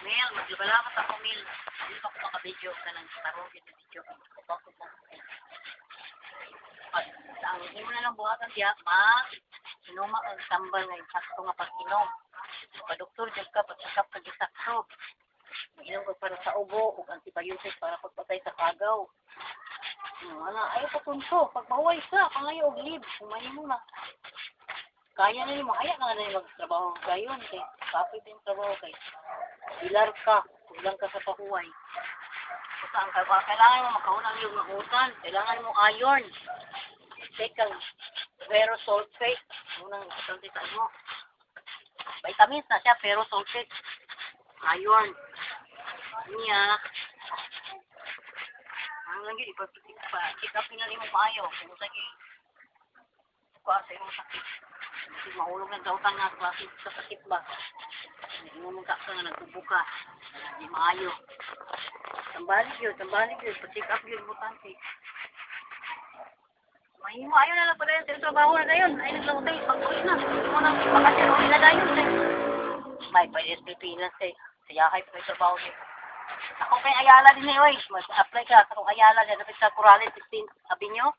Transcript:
Mel, maglabalamat ako, Mel. Hindi pa ko makabidyo ka ng tarong video. Bakit mo? Ang imo na lang buhatan diya, inuma ang tambal nga insakto nga pag-inom. Pa-doktor jud ka pag-sakap ka gisakto. Inom ko para sa ubo ug antibiotic para pagpatay sa kagaw. Wala, ayaw pa punto. Pag mahuway ka, pangayo og leave. Kumain mo na. Kaya na nimo, haya na nga magtrabaho gayon kay kapit yung trabaho kay bilar ka, kulang ka sa pahuway. Saan ka ba? Kailangan mo makaunang yung mahutan. Kailangan mo iron. Second, ferrous sulfate. Unang sulfate mo. Vitamins na siya, ferrous sulfate. Iron. Niya. Ang lagi, check up na rin mo maayo. Kung sige, kuha sa iyong sakit. Kasi mahulog ng dautan nga klase sa sakit ba. Hindi mo mong kaksa nga nagbubuka. Hindi maayo. Tambalik yun. Pa-check up yun, butante. Mahimo, ayaw na lang pa rin sa trabaho na gayon. Ayaw na lang tayo, pag-uwi na. Hindi mo nang bakasyon, uwi na gayon. May pwede sa Pilipinas eh. Sayahay pa yung trabaho niyo. Ako kay Ayala din eh, oy. Mag-apply ka sa kong Ayala. Dapat sa Corales 16, sabi nyo.